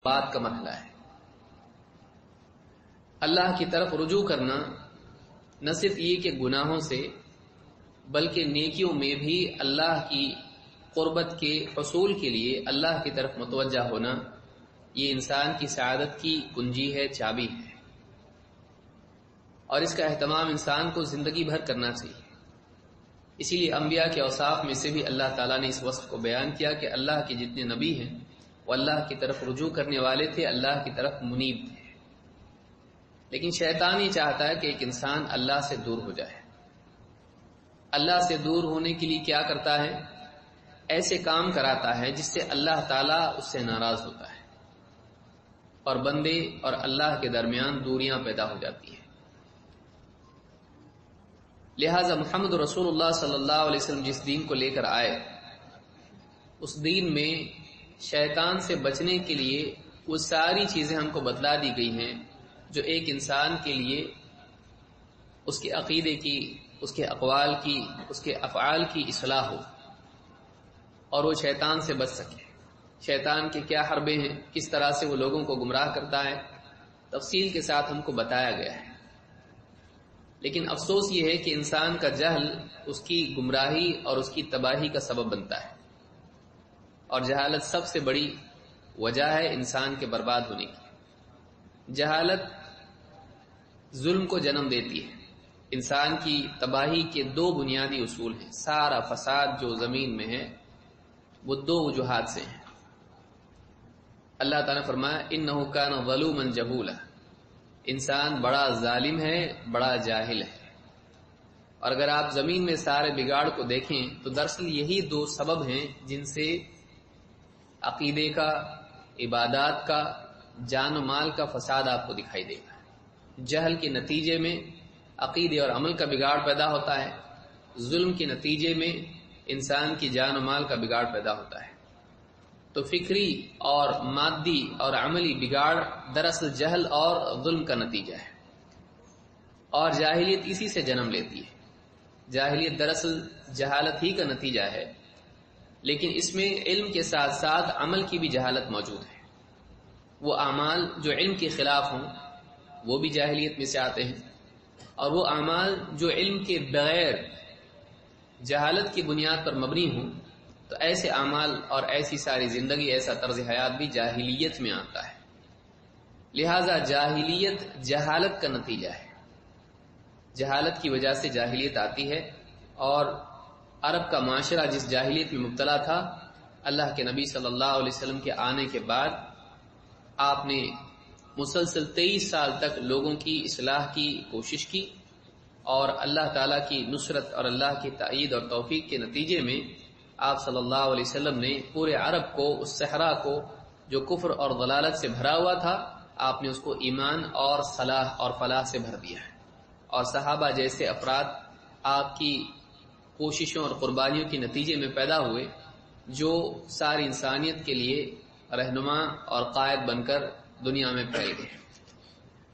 بات کا مرحلہ ہے۔ اللہ کی طرف رجوع کرنا نہ صرف یہ کہ گناہوں سے بلکہ نیکیوں میں بھی اللہ کی قربت کے حصول کے لیے اللہ کی طرف متوجہ ہونا، یہ انسان کی سعادت کی کنجی ہے، چابی ہے، اور اس کا اہتمام انسان کو زندگی بھر کرنا چاہیے۔ اسی لیے انبیاء کے اوصاف میں سے بھی اللہ تعالیٰ نے اس وصف کو بیان کیا کہ اللہ کے جتنے نبی ہیں وہ اللہ کی طرف رجوع کرنے والے تھے، اللہ کی طرف منیب تھے۔ لیکن شیطان یہ چاہتا ہے کہ ایک انسان اللہ سے دور ہو جائے۔ اللہ سے دور ہونے کے لیے کیا کرتا ہے؟ ایسے کام کراتا ہے جس سے اللہ تعالیٰ اس سے ناراض ہوتا ہے اور بندے اور اللہ کے درمیان دوریاں پیدا ہو جاتی ہیں۔ لہذا محمد رسول اللہ صلی اللہ علیہ وسلم جس دین کو لے کر آئے، اس دین میں شیطان سے بچنے کے لیے وہ ساری چیزیں ہم کو بتلا دی گئی ہیں جو ایک انسان کے لیے اس کے عقیدے کی، اس کے اقوال کی، اس کے افعال کی اصلاح ہو اور وہ شیطان سے بچ سکے۔ شیطان کے کیا حربے ہیں، کس طرح سے وہ لوگوں کو گمراہ کرتا ہے، تفصیل کے ساتھ ہم کو بتایا گیا ہے۔ لیکن افسوس یہ ہے کہ انسان کا جہل اس کی گمراہی اور اس کی تباہی کا سبب بنتا ہے، اور جہالت سب سے بڑی وجہ ہے انسان کے برباد ہونے کی۔ جہالت ظلم کو جنم دیتی ہے۔ انسان کی تباہی کے دو بنیادی اصول ہیں۔ سارا فساد جو زمین میں ہے وہ دو وجوہات سے ہیں۔ اللہ تعالیٰ نے فرمایا انہ کان ظلوما جہولا، انسان بڑا ظالم ہے، بڑا جاہل ہے۔ اور اگر آپ زمین میں سارے بگاڑ کو دیکھیں تو دراصل یہی دو سبب ہیں جن سے عقیدے کا، عبادات کا، جان و مال کا فساد آپ کو دکھائی دے گا۔ جہل کے نتیجے میں عقیدے اور عمل کا بگاڑ پیدا ہوتا ہے، ظلم کے نتیجے میں انسان کی جان و مال کا بگاڑ پیدا ہوتا ہے۔ تو فکری اور مادی اور عملی بگاڑ دراصل جہل اور ظلم کا نتیجہ ہے، اور جاہلیت اسی سے جنم لیتی ہے۔ جاہلیت دراصل جہالت ہی کا نتیجہ ہے، لیکن اس میں علم کے ساتھ ساتھ عمل کی بھی جہالت موجود ہے۔ وہ اعمال جو علم کے خلاف ہوں وہ بھی جاہلیت میں سے آتے ہیں، اور وہ اعمال جو علم کے بغیر جہالت کی بنیاد پر مبنی ہوں تو ایسے اعمال اور ایسی ساری زندگی، ایسا طرز حیات بھی جاہلیت میں آتا ہے۔ لہذا جاہلیت جہالت کا نتیجہ ہے، جہالت کی وجہ سے جاہلیت آتی ہے، اور عرب کا معاشرہ جس جاہلیت میں مبتلا تھا، اللہ کے نبی صلی اللہ علیہ وسلم کے آنے کے بعد آپ نے مسلسل 23 سال تک لوگوں کی اصلاح کی کوشش کی، اور اللہ تعالیٰ کی نصرت اور اللہ کی تائید اور توفیق کے نتیجے میں آپ صلی اللہ علیہ وسلم نے پورے عرب کو، اس صحرا کو جو کفر اور ضلالت سے بھرا ہوا تھا، آپ نے اس کو ایمان اور صلاح اور فلاح سے بھر دیا ہے۔ اور صحابہ جیسے افراد آپ کی کوششوں اور قربانیوں کے نتیجے میں پیدا ہوئے، جو ساری انسانیت کے لیے رہنما اور قائد بن کر دنیا میں پھیل گئے۔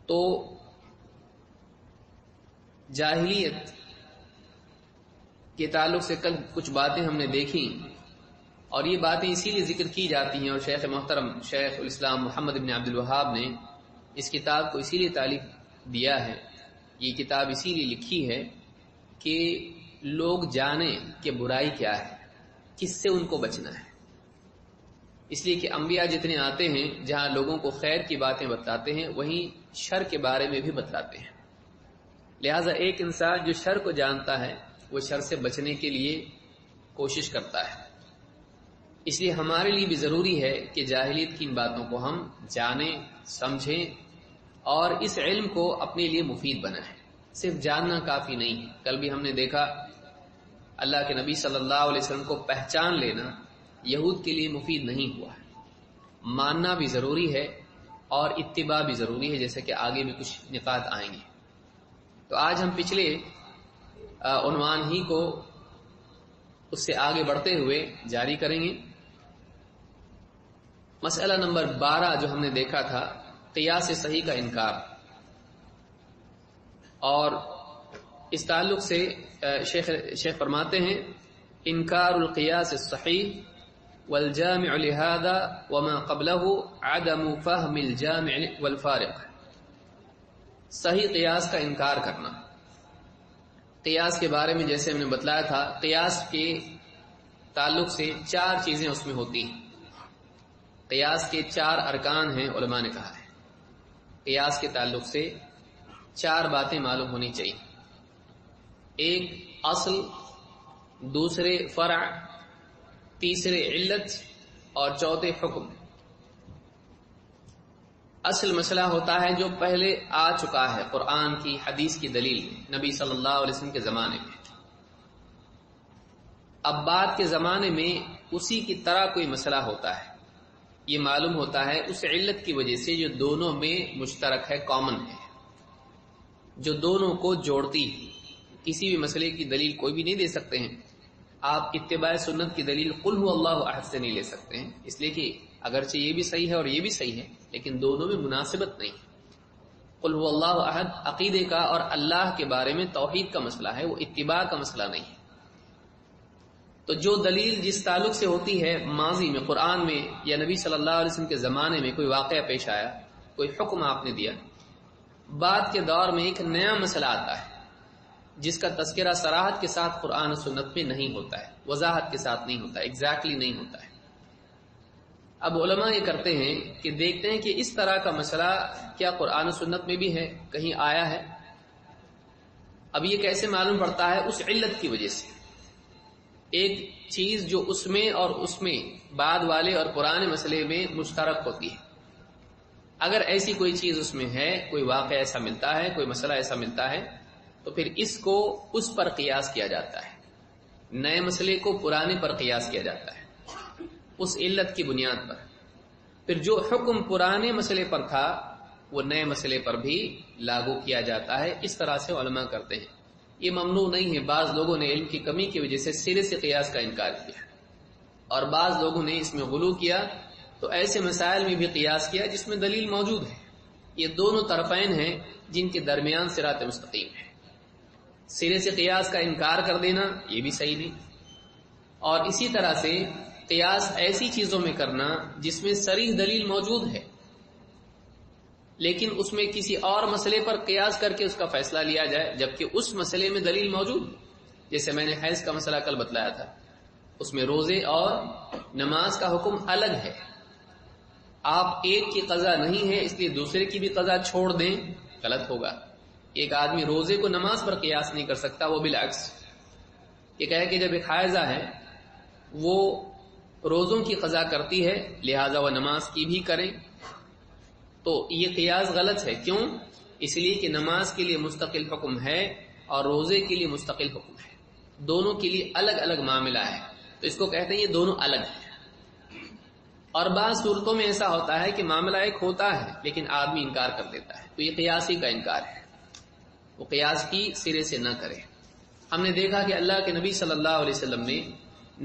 تو جاہلیت کے تعلق سے کل کچھ باتیں ہم نے دیکھی، اور یہ باتیں اسی لیے ذکر کی جاتی ہیں، اور شیخ محترم شیخ الاسلام محمد بن عبد الوہاب نے اس کتاب کو اسی لیے تالیف دیا ہے، یہ کتاب اسی لیے لکھی ہے کہ لوگ جانیں کہ برائی کیا ہے، کس سے ان کو بچنا ہے۔ اس لیے کہ انبیاء جتنے آتے ہیں جہاں لوگوں کو خیر کی باتیں بتلاتے ہیں، وہیں شر کے بارے میں بھی بتلاتے ہیں۔ لہٰذا ایک انسان جو شر کو جانتا ہے وہ شر سے بچنے کے لیے کوشش کرتا ہے۔ اس لیے ہمارے لیے بھی ضروری ہے کہ جاہلیت کی ان باتوں کو ہم جانیں، سمجھیں، اور اس علم کو اپنے لیے مفید بنائیں۔ صرف جاننا کافی نہیں ہے۔ کل بھی ہم نے دیکھا اللہ کے نبی صلی اللہ علیہ وسلم کو پہچان لینا یہود کے لیے مفید نہیں ہوا ہے، ماننا بھی ضروری ہے اور اتباع بھی ضروری ہے، جیسے کہ آگے بھی کچھ نکات آئیں گے۔ تو آج ہم پچھلے عنوان ہی کو اس سے آگے بڑھتے ہوئے جاری کریں گے۔ مسئلہ نمبر 12 جو ہم نے دیکھا تھا، قیاس صحیح کا انکار، اور اس تعلق سے شیخ فرماتے ہیں انکار القیاس الصحیح والجامع لهذا وما قبله عدم فهم الجامع والفارق. صحیح قیاس کا انکار کرنا. قیاس کے بارے میں جیسے ہم نے بتلایا تھا، قیاس کے تعلق سے 4 چیزیں اس میں ہوتی ہیں. قیاس کے 4 ارکان ہیں، علماء نے کہا ہے. قیاس کے تعلق سے 4 باتیں معلوم ہونی چاہیے. ایک اصل، دوسرے فرع، تیسرے علت اور چوتھے حکم. اصل مسئلہ ہوتا ہے جو پہلے آ چکا ہے قرآن کی، حدیث کی دلیل نبی صلی اللہ علیہ وسلم کے زمانے میں. اب بعد کے زمانے میں اسی کی طرح کوئی مسئلہ ہوتا ہے، یہ معلوم ہوتا ہے اس علت کی وجہ سے جو دونوں میں مشترک ہے، کامن ہے، جو دونوں کو جوڑتی ہے. کسی بھی مسئلے کی دلیل کوئی بھی نہیں دے سکتے ہیں آپ. اتباع سنت کی دلیل قل هو اللہ احد سے نہیں لے سکتے ہیں، اس لیے کہ اگرچہ یہ بھی صحیح ہے اور یہ بھی صحیح ہے لیکن دونوں میں مناسبت نہیں. قل هو اللہ احد عقیدے کا اور اللہ کے بارے میں توحید کا مسئلہ ہے، وہ اتباع کا مسئلہ نہیں ہے. تو جو دلیل جس تعلق سے ہوتی ہے، ماضی میں قرآن میں یا نبی صلی اللہ علیہ وسلم کے زمانے میں کوئی واقعہ پیش آیا، کوئی حکم آپ نے دیا، بعد کے دور میں ایک نیا مسئلہ آتا ہے جس کا تذکرہ صراحت کے ساتھ قرآن و سنت میں نہیں ہوتا ہے، وضاحت کے ساتھ نہیں ہوتا ہے، ایگزیکٹلی نہیں ہوتا ہے. اب علماء یہ کرتے ہیں کہ دیکھتے ہیں کہ اس طرح کا مسئلہ کیا قرآن و سنت میں بھی ہے، کہیں آیا ہے. اب یہ کیسے معلوم پڑتا ہے؟ اس علت کی وجہ سے. ایک چیز جو اس میں اور اس میں بعد والے اور پرانے مسئلے میں مشترک ہوتی ہے، اگر ایسی کوئی چیز اس میں ہے، کوئی واقعہ ایسا ملتا ہے، کوئی مسئلہ ایسا ملتا ہے، تو پھر اس کو اس پر قیاس کیا جاتا ہے. نئے مسئلے کو پرانے پر قیاس کیا جاتا ہے اس علت کی بنیاد پر. پھر جو حکم پرانے مسئلے پر تھا وہ نئے مسئلے پر بھی لاگو کیا جاتا ہے. اس طرح سے علماء کرتے ہیں. یہ ممنوع نہیں ہے. بعض لوگوں نے علم کی کمی کی وجہ سے سرے سے قیاس کا انکار کیا اور بعض لوگوں نے اس میں غلو کیا تو ایسے مسائل میں بھی قیاس کیا جس میں دلیل موجود ہے. یہ دونوں طرفین ہیں جن کے درمیان صراط مستقیم ہے. سرے سے قیاس کا انکار کر دینا یہ بھی صحیح نہیں، اور اسی طرح سے قیاس ایسی چیزوں میں کرنا جس میں صریح دلیل موجود ہے لیکن اس میں کسی اور مسئلے پر قیاس کر کے اس کا فیصلہ لیا جائے جبکہ اس مسئلے میں دلیل موجود. جیسے میں نے حیض کا مسئلہ کل بتلایا تھا، اس میں روزے اور نماز کا حکم الگ ہے. آپ ایک کی قضا نہیں ہے اس لیے دوسرے کی بھی قضا چھوڑ دیں، غلط ہوگا. ایک آدمی روزے کو نماز پر قیاس نہیں کر سکتا، وہ بالعکس یہ کہے کہ جب ایک حائضہ ہے وہ روزوں کی قضا کرتی ہے لہذا وہ نماز کی بھی کریں، تو یہ قیاس غلط ہے. کیوں؟ اس لیے کہ نماز کے لیے مستقل حکم ہے اور روزے کے لیے مستقل حکم ہے، دونوں کے لیے الگ الگ معاملہ ہے، تو اس کو کہتے ہیں یہ دونوں الگ ہیں. اور بعض صورتوں میں ایسا ہوتا ہے کہ معاملہ ایک ہوتا ہے لیکن آدمی انکار کر دیتا ہے، تو یہ قیاسی کا انکار ہے، وہ قیاس کی سرے سے نہ کرے. ہم نے دیکھا کہ اللہ کے نبی صلی اللہ علیہ وسلم نے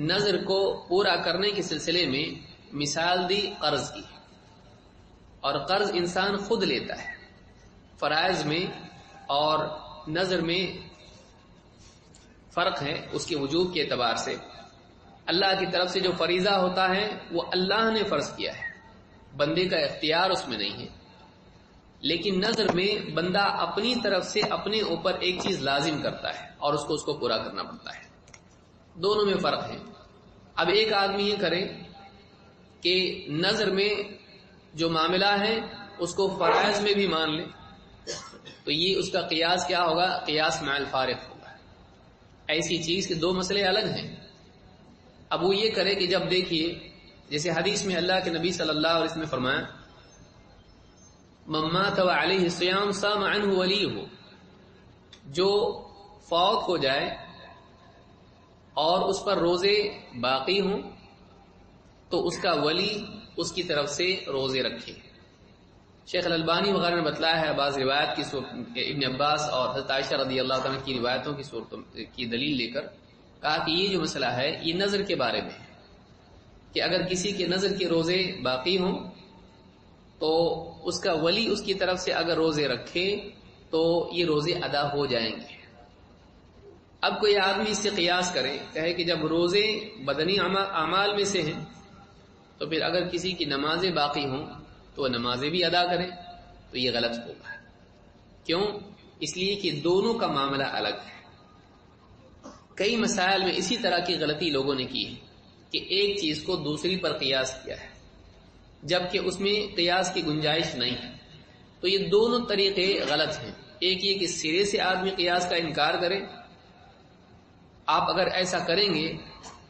نظر کو پورا کرنے کے سلسلے میں مثال دی قرض کی، اور قرض انسان خود لیتا ہے. فرائض میں اور نظر میں فرق ہے اس کے وجوب کے اعتبار سے. اللہ کی طرف سے جو فریضہ ہوتا ہے وہ اللہ نے فرض کیا ہے، بندے کا اختیار اس میں نہیں ہے. لیکن نظر میں بندہ اپنی طرف سے اپنے اوپر ایک چیز لازم کرتا ہے اور اس کو پورا کرنا پڑتا ہے. دونوں میں فرق ہے. اب ایک آدمی یہ کرے کہ نظر میں جو معاملہ ہے اس کو فرائض میں بھی مان لے، تو یہ اس کا قیاس کیا ہوگا؟ قیاس مع الفارق ہوگا. ایسی چیز کہ دو مسئلے الگ ہیں. اب وہ یہ کرے کہ جب دیکھیے جیسے حدیث میں اللہ کے نبی صلی اللہ علیہ وسلم نے فرمایا من مات وعلیہ الصیام صام عنہ ولیہ، جو فوت ہو جائے اور اس پر روزے باقی ہوں تو اس کا ولی اس کی طرف سے روزے رکھے. شیخ الالبانی وغیرہ نے بتلایا ہے بعض روایت کی ابن عباس اور حضرت عائشہ رضی اللہ عنہ کی روایتوں کی صورتوں کی دلیل لے کر کہا کہ یہ جو مسئلہ ہے یہ نظر کے بارے میں ہے کہ اگر کسی کے نظر کے روزے باقی ہوں تو اس کا ولی اس کی طرف سے اگر روزے رکھے تو یہ روزے ادا ہو جائیں گے. اب کوئی آدمی اس سے قیاس کرے، کہے کہ جب روزے بدنی اعمال میں سے ہیں تو پھر اگر کسی کی نمازیں باقی ہوں تو وہ نمازیں بھی ادا کریں تو یہ غلط ہوگا. کیوں؟ اس لیے کہ دونوں کا معاملہ الگ ہے. کئی مسائل میں اسی طرح کی غلطی لوگوں نے کی ہے کہ ایک چیز کو دوسری پر قیاس کیا ہے جبکہ اس میں قیاس کی گنجائش نہیں ہے. تو یہ دونوں طریقے غلط ہیں. ایک یہ کہ سرے سے آدمی قیاس کا انکار کرے. آپ اگر ایسا کریں گے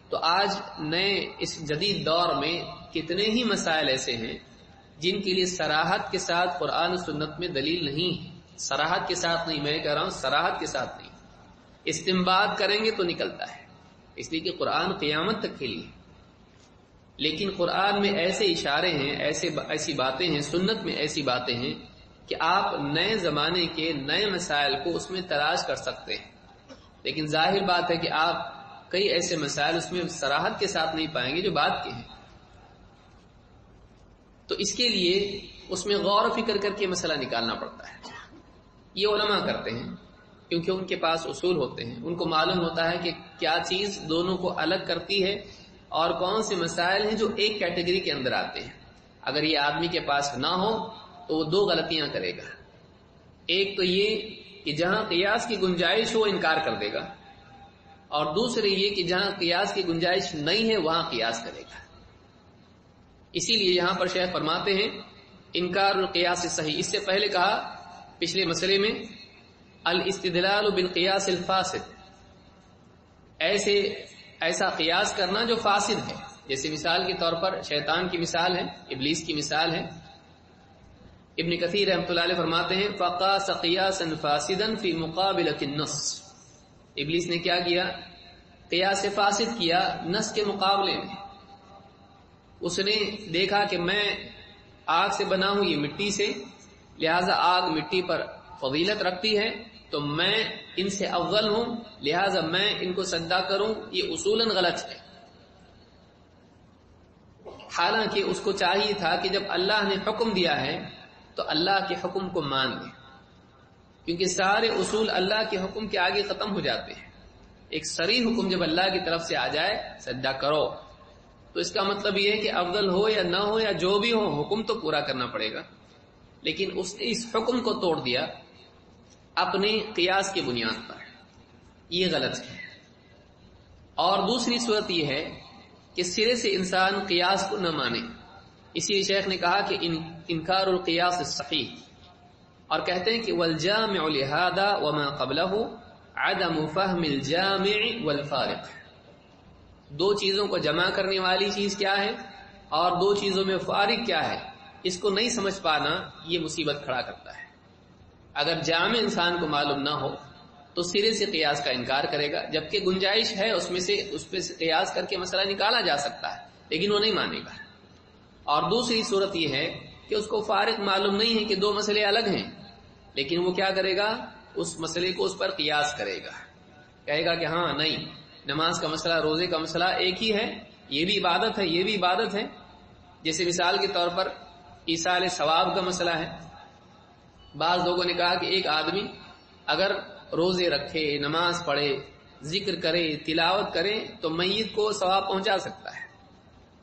تو آج نئے اس جدید دور میں کتنے ہی مسائل ایسے ہیں جن کے لیے صراحت کے ساتھ قرآن و سنت میں دلیل نہیں ہے. صراحت کے ساتھ نہیں، میں کہہ رہا ہوں صراحت کے ساتھ نہیں. استنباط کریں گے تو نکلتا ہے، اس لیے کہ قرآن قیامت تک کے لیے. لیکن قرآن میں ایسے اشارے ہیں، ایسی باتیں ہیں، سنت میں ایسی باتیں ہیں کہ آپ نئے زمانے کے نئے مسائل کو اس میں تلاش کر سکتے ہیں. لیکن ظاہر بات ہے کہ آپ کئی ایسے مسائل اس میں صراحت کے ساتھ نہیں پائیں گے جو بات کے ہیں. تو اس کے لیے اس میں غور و فکر کر کے مسئلہ نکالنا پڑتا ہے. یہ علماء کرتے ہیں کیونکہ ان کے پاس اصول ہوتے ہیں، ان کو معلوم ہوتا ہے کہ کیا چیز دونوں کو الگ کرتی ہے اور کون سے مسائل ہیں جو ایک کیٹیگری کے اندر آتے ہیں. اگر یہ آدمی کے پاس نہ ہو تو وہ دو غلطیاں کرے گا. ایک تو یہ کہ جہاں قیاس کی گنجائش ہو انکار کر دے گا، اور دوسرے یہ کہ جہاں قیاس کی گنجائش نہیں ہے وہاں قیاس کرے گا. اسی لیے یہاں پر شیخ فرماتے ہیں انکار القیاس صحیح. اس سے پہلے کہا پچھلے مسئلے میں الاستدلال بالقیاس الفاسد، ایسا قیاس کرنا جو فاسد ہے. جیسے مثال کے طور پر شیطان کی مثال ہے، ابلیس کی مثال ہے. ابن کثیر رحمۃ اللہ علیہ فرماتے ہیں فقاس قیاسا فاسدا فی مقابلۃ النص. ابلیس نے کیا کیا؟ قیاس فاسد کیا نص کے مقابلے میں. اس نے دیکھا کہ میں آگ سے بنا ہوں، یہ مٹی سے، لہذا آگ مٹی پر فضیلت رکھتی ہے تو میں ان سے افضل ہوں، لہذا میں ان کو سجدہ کروں. یہ اصولاً غلط ہے. حالانکہ اس کو چاہیے تھا کہ جب اللہ نے حکم دیا ہے تو اللہ کے حکم کو مان لے، کیونکہ سارے اصول اللہ کے حکم کے آگے ختم ہو جاتے ہیں. ایک صریح حکم جب اللہ کی طرف سے آ جائے سجدہ کرو، تو اس کا مطلب یہ ہے کہ افضل ہو یا نہ ہو یا جو بھی ہو حکم تو پورا کرنا پڑے گا. لیکن اس نے اس حکم کو توڑ دیا اپنے قیاس کی بنیاد پر. یہ غلط ہے. اور دوسری صورت یہ ہے کہ سرے سے انسان قیاس کو نہ مانے. اسی لیے شیخ نے کہا کہ انکار القیاس الصحیح، اور کہتے ہیں کہ والجامع لہذا وما قبلہ عدم فہم الجامع والفارق. دو چیزوں کو جمع کرنے والی چیز کیا ہے اور دو چیزوں میں فارق کیا ہے، اس کو نہیں سمجھ پانا یہ مصیبت کھڑا کرتا ہے. اگر جامع انسان کو معلوم نہ ہو تو سرے سے قیاس کا انکار کرے گا، جبکہ گنجائش ہے اس پہ سے قیاس کر کے مسئلہ نکالا جا سکتا ہے، لیکن وہ نہیں مانے گا. اور دوسری صورت یہ ہے کہ اس کو فارق معلوم نہیں ہے کہ دو مسئلے الگ ہیں، لیکن وہ کیا کرے گا؟ اس مسئلے کو اس پر قیاس کرے گا. کہے گا کہ ہاں نہیں، نماز کا مسئلہ، روزے کا مسئلہ ایک ہی ہے، یہ بھی عبادت ہے، یہ بھی عبادت ہے. جیسے مثال کے طور پر ایصال ثواب کا مسئلہ ہے. بعض لوگوں نے کہا کہ ایک آدمی اگر روزے رکھے، نماز پڑھے، ذکر کرے، تلاوت کرے تو میت کو ثواب پہنچا سکتا ہے.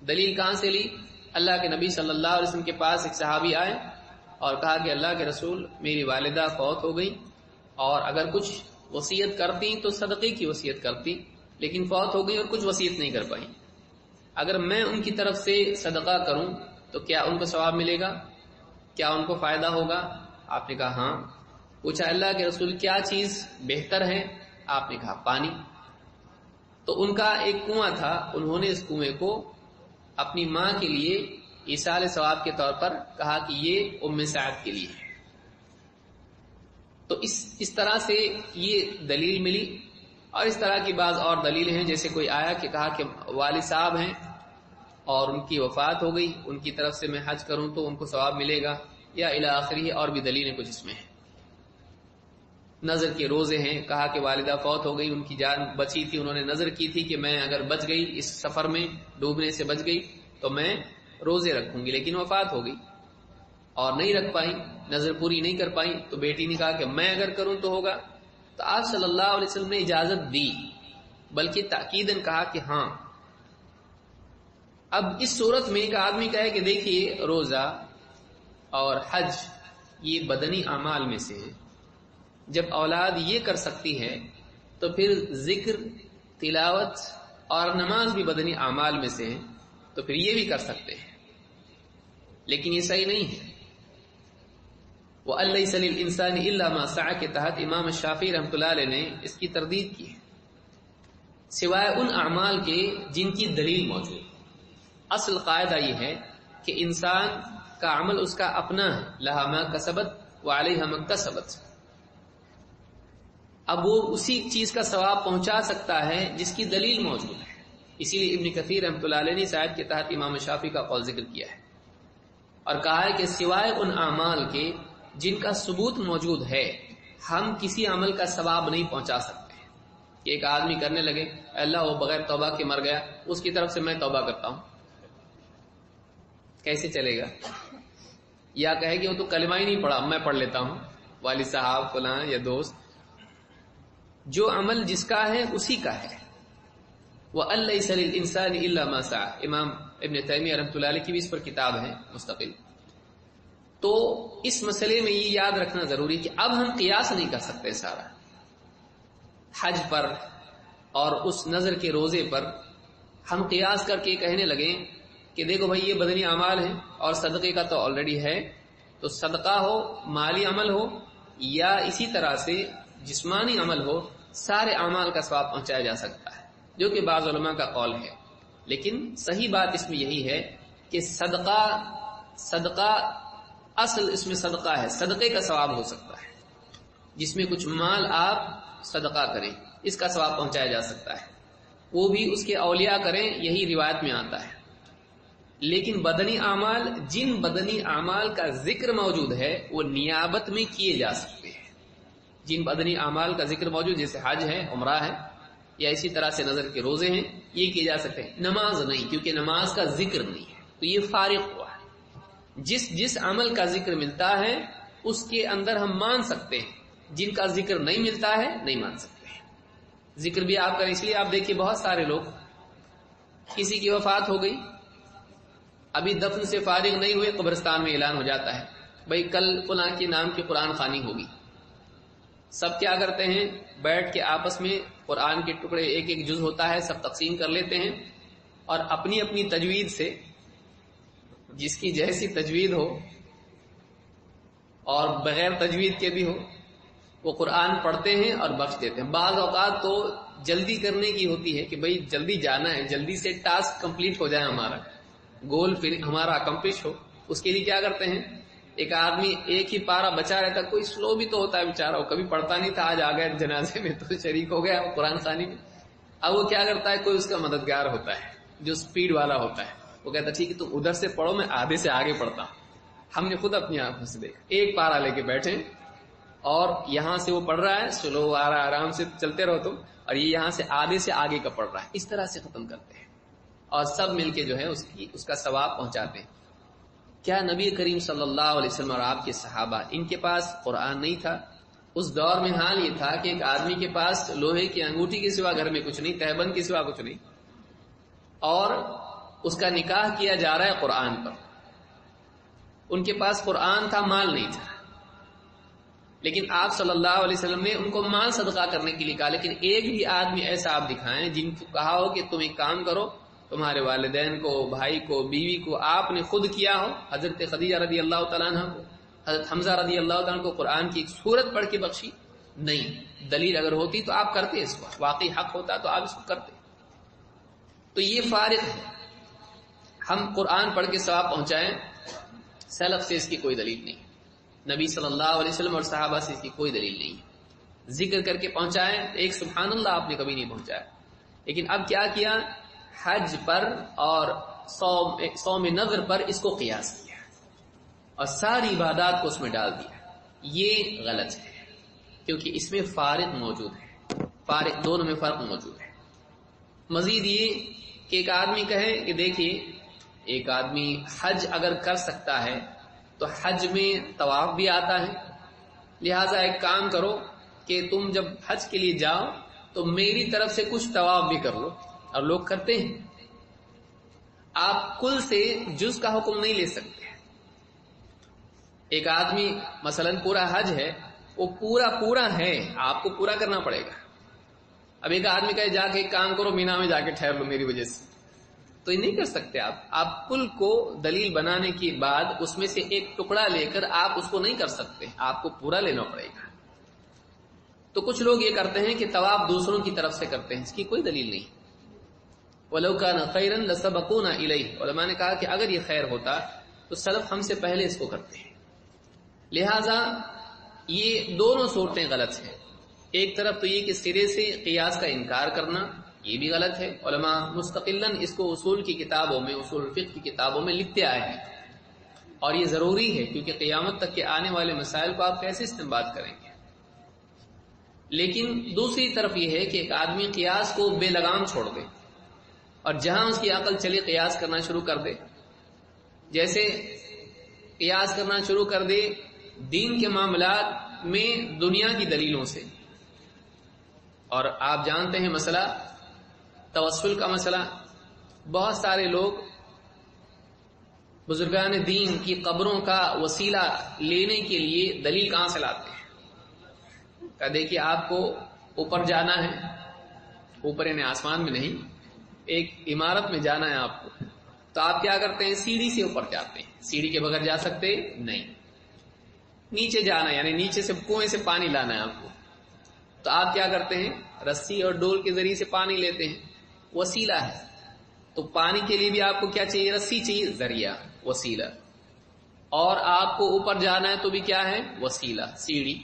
دلیل کہاں سے لی؟ اللہ کے نبی صلی اللہ علیہ وسلم کے پاس ایک صحابی آئے اور کہا کہ اللہ کے رسول میری والدہ فوت ہو گئی، اور اگر کچھ وصیت کرتی تو صدقے کی وصیت کرتی، لیکن فوت ہو گئی اور کچھ وصیت نہیں کر پائی. اگر میں ان کی طرف سے صدقہ کروں تو کیا ان کو ثواب ملے گا؟ کیا ان کو فائدہ ہوگا؟ آپ نے کہا ہاں. پوچھا اللہ کے رسول کیا چیز بہتر ہے؟ آپ نے کہا پانی. تو ان کا ایک کنواں تھا، انہوں نے اس کنویں کو اپنی ماں کے لیے ایصال ثواب کے طور پر کہا کہ یہ ام سعد کے لیے ہے. تو اس طرح سے یہ دلیل ملی. اور اس طرح کی بعض اور دلیلیں ہیں، جیسے کوئی آیا کہ کہا کہ والد صاحب ہیں اور ان کی وفات ہو گئی، ان کی طرف سے میں حج کروں تو ان کو ثواب ملے گا، یا الی آخری. اور بھی دلیلیں کچھ اس میں ہیں. نظر کے روزے ہیں، کہا کہ والدہ فوت ہو گئی، ان کی جان بچی تھی، انہوں نے نظر کی تھی کہ میں اگر بچ گئی، اس سفر میں ڈوبنے سے بچ گئی تو میں روزے رکھوں گی، لیکن وفات ہو گئی اور نہیں رکھ پائی، نظر پوری نہیں کر پائی. تو بیٹی نے کہا کہ میں اگر کروں تو ہوگا. تو آپ صلی اللہ علیہ وسلم نے اجازت دی، بلکہ تاکیداً کہا کہ ہاں اب اس صورت میں ایک آدمی کہے کہ دیکھیے روزہ اور حج یہ بدنی اعمال میں سے ہے، جب اولاد یہ کر سکتی ہے تو پھر ذکر، تلاوت اور نماز بھی بدنی اعمال میں سے ہے، تو پھر یہ بھی کر سکتے ہیں، لیکن یہ صحیح نہیں ہے۔ وَأَن لَّيْسَ لِلْإِنسَانِ إِلَّا مَا سَعَى کے تحت امام شافعی رحمۃ اللہ علیہ نے اس کی تردید کی ہے، سوائے ان اعمال کے جن کی دلیل موجود۔ اصل قاعدہ یہ ہے کہ انسان کا عمل اس کا اپنا ہے، لہا ما کسبت وعلیہا ما اکتسبت، اب وہ اسی چیز کا ثواب پہنچا سکتا ہے جس کی دلیل موجود ہے۔ اسی لیے ابن کثیر رحمۃ اللہ علیہ نے اس آیت کے تحت امام شافعی کا قول ذکر کیا ہے اور کہا ہے کہ سوائے ان اعمال کے جن کا ثبوت موجود ہے ہم کسی عمل کا ثواب نہیں پہنچا سکتے۔ کہ ایک آدمی کرنے لگے اللہ وہ بغیر توبہ کے مر گیا، اس کی طرف سے میں توبہ کرتا ہوں، کیسے چلے گا؟ یا کہے کہ وہ تو کلمہ ہی نہیں پڑھا، میں پڑھ لیتا ہوں، والد صاحب فلاں یا دوست، جو عمل جس کا ہے اسی کا ہے۔ وَأَن لَّيْسَ لِلْإِنسَانِ إِلَّا مَا سَعَى، امام ابن تیمیہ رحمۃ اللہ علیہ کی بھی اس پر کتاب ہے مستقل۔ تو اس مسئلے میں یہ یاد رکھنا ضروری کہ اب ہم قیاس نہیں کر سکتے سارا حج پر اور اس نظر کے روزے پر ہم قیاس کر کے کہنے لگیں کہ دیکھو بھائی یہ بدنی اعمال ہیں اور صدقے کا تو آلریڈی ہے، تو صدقہ ہو، مالی عمل ہو یا اسی طرح سے جسمانی عمل ہو، سارے اعمال کا ثواب پہنچایا جا سکتا ہے، جو کہ بعض علماء کا قول ہے۔ لیکن صحیح بات اس میں یہی ہے کہ صدقہ اصل اس میں صدقہ ہے، صدقے کا ثواب ہو سکتا ہے، جس میں کچھ مال آپ صدقہ کریں، اس کا ثواب پہنچایا جا سکتا ہے، وہ بھی اس کے اولیاء کریں، یہی روایت میں آتا ہے۔ لیکن بدنی اعمال، جن بدنی اعمال کا ذکر موجود ہے وہ نیابت میں کیے جا سکتے ہیں۔ جن بدنی اعمال کا ذکر موجود جیسے حج ہے، عمرہ ہے، یا اسی طرح سے نظر کے روزے ہیں، یہ کیے جا سکتے ہیں، نماز نہیں، کیونکہ نماز کا ذکر نہیں ہے، تو یہ فارغ ہوا ہے۔ جس عمل کا ذکر ملتا ہے اس کے اندر ہم مان سکتے ہیں، جن کا ذکر نہیں ملتا ہے نہیں مان سکتے ہیں۔ ذکر بھی آپ کریں، اس لیے آپ دیکھیے بہت سارے لوگ، کسی کی وفات ہو گئی، ابھی دفن سے فارغ نہیں ہوئے، قبرستان میں اعلان ہو جاتا ہے بھائی کل فلاں کے نام کی قرآن خوانی ہوگی۔ سب کیا کرتے ہیں، بیٹھ کے آپس میں قرآن کے ٹکڑے، ایک ایک جز ہوتا ہے، سب تقسیم کر لیتے ہیں اور اپنی اپنی تجوید سے، جس کی جیسی تجوید ہو اور بغیر تجوید کے بھی ہو، وہ قرآن پڑھتے ہیں اور بخش دیتے ہیں۔ بعض اوقات تو جلدی کرنے کی ہوتی ہے کہ بھئی جلدی جانا ہے، جلدی سے ٹاسک کمپلیٹ ہو جائے، ہمارا گول پھر ہمارا اکمپلش ہو، اس کے لیے کیا کرتے ہیں، ایک آدمی ایک ہی پارا بچا رہتا، کوئی سلو بھی تو ہوتا ہے بیچارہ، وہ کبھی پڑھتا نہیں تھا، آج آ گیا جنازے میں تو شریک ہو گیا وہ قرآن خوانی میں۔ اب وہ کیا کرتا ہے، کوئی اس کا مددگار ہوتا ہے جو سپیڈ والا ہوتا ہے، وہ کہتا ہے ٹھیک ہے تم ادھر سے پڑھو، میں آدھے سے آگے پڑھتا ہوں۔ ہم نے خود اپنی آنکھوں سے دیکھا، ایک پارا لے کے بیٹھے اور یہاں سے وہ پڑھ رہا ہے، سلو آ رہا ہے، آرام سے چلتے رہو تم، اور یہ یہاں سے آدھے سے آگے کا پڑھ رہا ہے، اس طرح سے ختم کرتے ہیں اور سب مل کے جو ہے اس کا ثواب پہنچاتے ہیں۔ کیا نبی کریم صلی اللہ علیہ وسلم اور آپ کے صحابہ، ان کے پاس قرآن نہیں تھا؟ اس دور میں حال یہ تھا کہ ایک آدمی کے پاس لوہے کی انگوٹھی کے سوا گھر میں کچھ نہیں، تہبند کے سوا کچھ نہیں، اور اس کا نکاح کیا جا رہا ہے قرآن پر۔ ان کے پاس قرآن تھا، مال نہیں تھا، لیکن آپ صلی اللہ علیہ وسلم نے ان کو مال صدقہ کرنے کے لیے کہا، لیکن ایک بھی آدمی ایسا آپ دکھائیں جن کو کہا ہو کہ تم ایک کام کرو، تمہارے والدین کو، بھائی کو، بیوی کو آپ نے خود کیا ہو، حضرت خدیجہ رضی اللہ تعالیٰ عنہ کو، حضرت حمزہ رضی اللہ تعالیٰ عنہ کو قرآن کی ایک سورت پڑھ کے بخشی؟ نہیں، دلیل اگر ہوتی تو آپ کرتے، اس کو واقعی حق ہوتا تو آپ اس کو کرتے۔ تو یہ فارغ ہے، ہم قرآن پڑھ کے ثواب پہنچائیں، سلف سے اس کی کوئی دلیل نہیں، نبی صلی اللہ علیہ وسلم اور صحابہ سے اس کی کوئی دلیل نہیں۔ ذکر کر کے پہنچائیں، ایک سبحان اللہ آپ نے کبھی نہیں پہنچایا، لیکن اب کیا کیا، حج پر اور صوم نظر پر اس کو قیاس کیا اور ساری عبادات کو اس میں ڈال دیا۔ یہ غلط ہے، کیونکہ اس میں فارق موجود ہے، فارق دونوں میں فرق موجود ہے۔ مزید یہ کہ ایک آدمی کہے کہ دیکھیے ایک آدمی حج اگر کر سکتا ہے تو حج میں طواف بھی آتا ہے، لہٰذا ایک کام کرو کہ تم جب حج کے لیے جاؤ تو میری طرف سے کچھ طواف بھی کر لو، اور لوگ کرتے ہیں۔ آپ کل سے جز کا حکم نہیں لے سکتے. ایک آدمی مثلا پورا حج ہے، وہ پورا ہے، آپ کو پورا کرنا پڑے گا. اب ایک آدمی کہے جا کے ایک کام کرو، مینا میں جا کے ٹھہر لو میری وجہ سے، تو یہ نہیں کر سکتے. آپ کل کو دلیل بنانے کے بعد اس میں سے ایک ٹکڑا لے کر آپ اس کو نہیں کر سکتے، آپ کو پورا لینا پڑے گا. تو کچھ لوگ یہ کرتے ہیں کہ طواف دوسروں کی طرف سے کرتے ہیں، اس کی کوئی دلیل نہیں. وَلَوْ كَانَ خَيْرًا لَسَبَقُونَا إِلَيْهِ، علماء نے کہا کہ اگر یہ خیر ہوتا تو سلف ہم سے پہلے اس کو کرتے ہیں. لہذا یہ دونوں صورتیں غلط ہیں. ایک طرف تو یہ کہ سرے سے قیاس کا انکار کرنا، یہ بھی غلط ہے. علماء مستقلاً اس کو اصول کی کتابوں میں، اصول الفقہ کی کتابوں میں لکھتے آئے ہیں، اور یہ ضروری ہے کیونکہ قیامت تک کے آنے والے مسائل کو آپ کیسے استنباط کریں گے. لیکن دوسری طرف یہ ہے کہ ایک آدمی قیاس کو بے لگام چھوڑ دے اور جہاں اس کی عقل چلے قیاس کرنا شروع کر دے. جیسے قیاس کرنا شروع کر دے دین کے معاملات میں دنیا کی دلیلوں سے. اور آپ جانتے ہیں مسئلہ توسل کا مسئلہ، بہت سارے لوگ بزرگان دین کی قبروں کا وسیلہ لینے کے لیے دلیل کہاں سے لاتے ہیں؟ کہ دیکھیے آپ کو اوپر جانا ہے، اوپر یعنی آسمان میں نہیں، ایک عمارت میں جانا ہے آپ کو، تو آپ کیا کرتے ہیں؟ سیڑھی سے اوپر جاتے ہیں. سیڑھی کے بغیر جا سکتے نہیں. نیچے جانا ہے یعنی نیچے سے کنویں سے پانی لانا ہے آپ کو، تو آپ کیا کرتے ہیں؟ رسی اور ڈول کے ذریعے سے پانی لیتے ہیں. وسیلہ ہے. تو پانی کے لیے بھی آپ کو کیا چاہیے؟ رسی چاہیے، ذریعہ، وسیلہ. اور آپ کو اوپر جانا ہے تو بھی کیا ہے؟ وسیلہ، سیڑھی.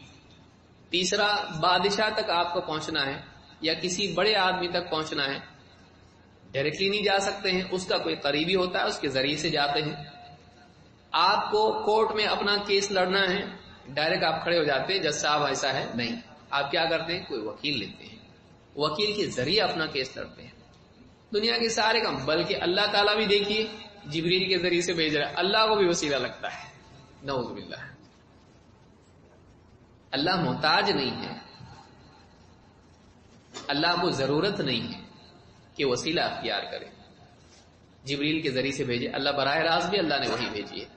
تیسرا، بادشاہ تک آپ کو پہنچنا ہے یا کسی بڑے آدمی تک پہنچنا ہے، ڈائریکٹلی نہیں جا سکتے ہیں، اس کا کوئی قریبی ہوتا ہے، اس کے ذریعے سے جاتے ہیں. آپ کو کورٹ میں اپنا کیس لڑنا ہے، ڈائریکٹ آپ کھڑے ہو جاتے ہیں، جج صاحب ایسا ہے نہیں، آپ کیا کرتے ہیں؟ کوئی وکیل لیتے ہیں، وکیل کے ذریعے اپنا کیس لڑتے ہیں. دنیا کے سارے کام، بلکہ اللہ تعالیٰ بھی دیکھیے جبریل کے ذریعے سے بھیج رہا ہے، اللہ کو بھی وسیلہ لگتا ہے. نعوذ باللہ. اللہ محتاج نہیں ہے، اللہ کو ضرورت نہیں ہے کہ وسیلہ اختیار کرے. جبریل کے ذریعے سے بھیجے، اللہ براہ راست بھی اللہ نے وہی بھیجی ہے.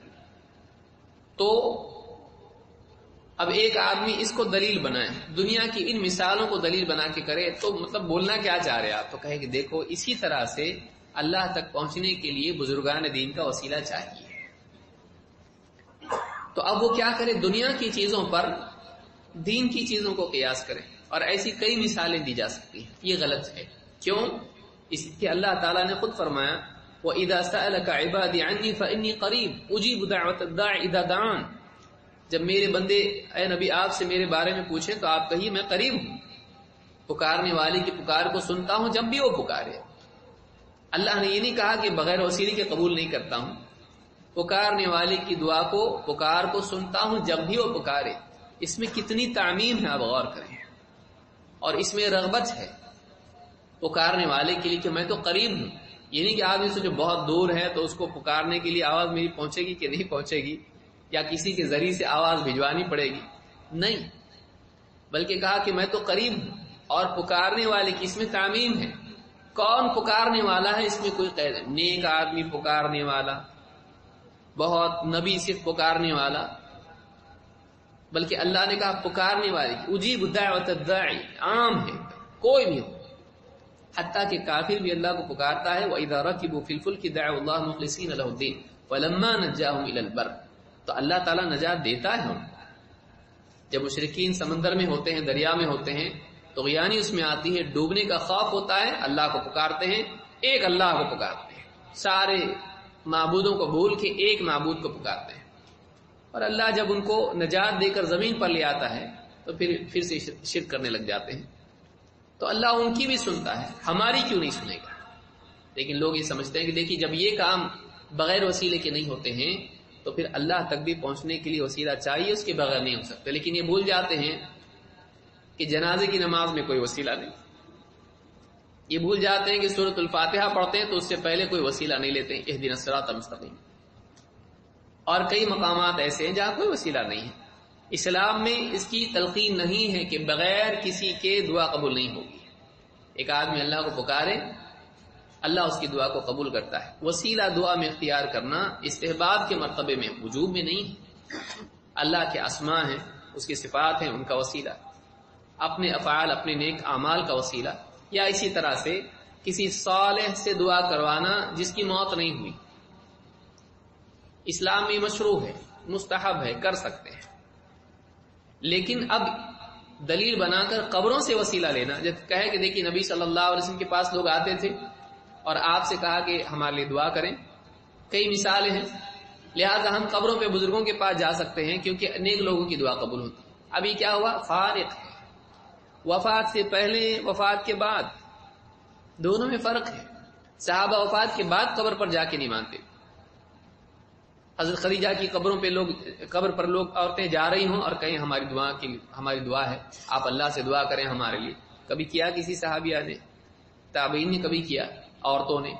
تو اب ایک آدمی اس کو دلیل بنائے، دنیا کی ان مثالوں کو دلیل بنا کے کرے، تو مطلب بولنا کیا چاہ رہے آپ؟ تو کہے کہ دیکھو اسی طرح سے اللہ تک پہنچنے کے لیے بزرگان دین کا وسیلہ چاہیے. تو اب وہ کیا کرے؟ دنیا کی چیزوں پر دین کی چیزوں کو قیاس کرے، اور ایسی کئی مثالیں دی جا سکتی ہیں. یہ غلط ہے. کیوں؟ اس کہ اللہ تعالیٰ نے خود فرمایا وَإِذَا سَأَلَكَ عِبَادِي عَنِّي فَإِنِّي قَرِيبٌ أُجِيبُ دَعْوَةَ الدَّاعِ إِذَا دَعَانِ. جب میرے بندے اے نبی آپ سے میرے بارے میں پوچھیں تو آپ کہیے میں قریب ہوں، پکارنے والے کی پکار کو سنتا ہوں جب بھی وہ پکارے. اللہ نے یہ نہیں کہا کہ بغیر وسیلے کے قبول نہیں کرتا ہوں، پکارنے والے کی دعا کو، پکار کو سنتا ہوں جب بھی وہ پکارے. اس میں کتنی تعمیم ہے، آپ غور کریں. اور اس میں رغبت ہے پکارنے والے کے لیے کہ میں تو قریب ہوں. یہ نہیں کہ آدمی سے جو بہت دور ہے تو اس کو پکارنے کے لیے آواز میری پہنچے گی کہ نہیں پہنچے گی، یا کسی کے ذریعے سے آواز بھجوانی پڑے گی، نہیں، بلکہ کہا کہ میں تو قریب ہوں. اور پکارنے والے کی اس میں تعمیم ہے. کون پکارنے والا ہے اس میں کوئی قید ہے. نیک آدمی پکارنے والا، بہت نبی صرف پکارنے والا، بلکہ اللہ نے کہا پکارنے والے کی. اجیب دعوت الداعی عام ہے، کوئی بھی ہو، حتیٰ کہ کافر بھی اللہ کو پکارتا ہے. وَإِذَا رَكِبُوا فِي الْفُلْكِ دَعَوُا اللَّهَ مُخْلِصِينَ لَهُ الدِّينَ وَلَمَّا نَجَّاهُمْ إِلَى الْبَرِّ. تو اللہ تعالیٰ نجات دیتا ہے ان کو. جب مشرکین سمندر میں ہوتے ہیں، دریا میں ہوتے ہیں، طغیانی اس میں آتی ہے، ڈوبنے کا خوف ہوتا ہے، اللہ کو پکارتے ہیں، ایک اللہ کو پکارتے ہیں، سارے معبودوں کو بھول کے ایک معبود کو پکارتے ہیں. اور اللہ جب ان کو نجات دے کر زمین پر لے آتا ہے تو پھر سے شرک کرنے لگ جاتے ہیں. تو اللہ ان کی بھی سنتا ہے، ہماری کیوں نہیں سنے گا؟ لیکن لوگ یہ سمجھتے ہیں کہ دیکھیے جب یہ کام بغیر وسیلے کے نہیں ہوتے ہیں تو پھر اللہ تک بھی پہنچنے کے لیے وسیلہ چاہیے، اس کے بغیر نہیں ہو سکتے. لیکن یہ بھول جاتے ہیں کہ جنازے کی نماز میں کوئی وسیلہ نہیں. یہ بھول جاتے ہیں کہ سورۃ الفاتحہ پڑھتے ہیں تو اس سے پہلے کوئی وسیلہ نہیں لیتے ہیں، اہدنا الصراط المستقیم. اور کئی مقامات ایسے ہیں جہاں کوئی وسیلہ نہیں ہے. اسلام میں اس کی تلقین نہیں ہے کہ بغیر کسی کے دعا قبول نہیں ہوگی. ایک آدمی اللہ کو پکارے اللہ اس کی دعا کو قبول کرتا ہے۔ وسیلہ دعا میں اختیار کرنا استحباب کے مرتبے میں، وجوب میں نہیں ہے۔ اللہ کے اسماء ہیں، اس کی صفات ہیں، ان کا وسیلہ، اپنے افعال، اپنے نیک اعمال کا وسیلہ، یا اسی طرح سے کسی صالح سے دعا کروانا جس کی موت نہیں ہوئی، اسلام میں مشروع ہے، مستحب ہے، کر سکتے ہیں۔ لیکن اب دلیل بنا کر قبروں سے وسیلہ لینا، جب کہے کہ دیکھیے نبی صلی اللہ علیہ وسلم کے پاس لوگ آتے تھے اور آپ سے کہا کہ ہمارے لیے دعا کریں، کئی مثالیں ہیں، لہذا ہم قبروں پہ بزرگوں کے پاس جا سکتے ہیں کیونکہ نیک لوگوں کی دعا قبول ہوتی ہے۔ ابھی کیا ہوا؟ فارق ہے، وفات سے پہلے، وفات کے بعد، دونوں میں فرق ہے۔ صحابہ وفات کے بعد قبر پر جا کے نہیں مانتے۔ حضرت خدیجہ کی قبر پر لوگ عورتیں جا رہی ہوں اور کہیں ہماری دعا ہے، آپ اللہ سے دعا کریں ہمارے لیے، کبھی کیا کسی صحابیہ نے؟ تابعین نے کبھی کیا؟ عورتوں نے؟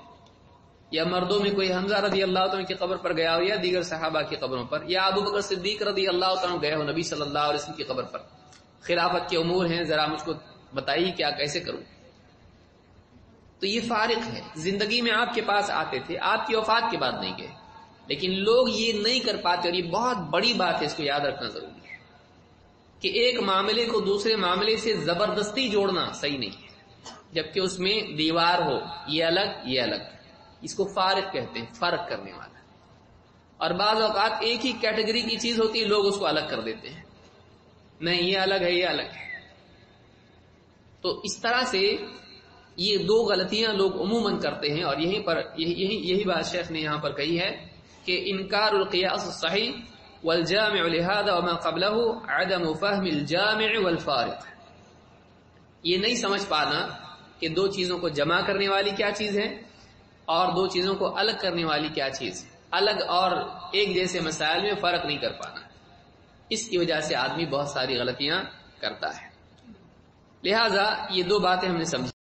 یا مردوں میں کوئی حمزہ رضی اللہ عنہ کی قبر پر گیا ہو، یا دیگر صحابہ کی قبروں پر، یا ابو بکر صدیق رضی اللہ عنہ گئے ہو نبی صلی اللہ علیہ وسلم کی قبر پر؟ خلافت کے امور ہیں، ذرا مجھ کو بتائیے کیا کیسے کروں؟ تو یہ فارق ہے۔ زندگی میں آپ کے پاس آتے تھے، آپ کی وفات کے بعد نہیں گئے، لیکن لوگ یہ نہیں کر پاتے، اور یہ بہت بڑی بات ہے، اس کو یاد رکھنا ضروری ہے کہ ایک معاملے کو دوسرے معاملے سے زبردستی جوڑنا صحیح نہیں ہے، جبکہ اس میں دیوار ہو، یہ الگ یہ الگ، اس کو فارق کہتے ہیں، فرق کرنے والا۔ اور بعض اوقات ایک ہی کیٹیگری کی چیز ہوتی ہے، لوگ اس کو الگ کر دیتے ہیں، نہیں یہ الگ ہے یہ الگ ہے۔ تو اس طرح سے یہ دو غلطیاں لوگ عموماً کرتے ہیں، اور یہی بات شیخ نے یہاں پر کہی ہے کہ انکار القیاس الصحیح والجامع لهذا وما قبله عدم فهم الجامع والفارق، یہ نہیں سمجھ پانا کہ دو چیزوں کو جمع کرنے والی کیا چیز ہے اور دو چیزوں کو الگ کرنے والی کیا چیز ہے، الگ اور ایک جیسے مسائل میں فرق نہیں کر پانا، اس کی وجہ سے آدمی بہت ساری غلطیاں کرتا ہے۔ لہذا یہ دو باتیں ہم نے سمجھی۔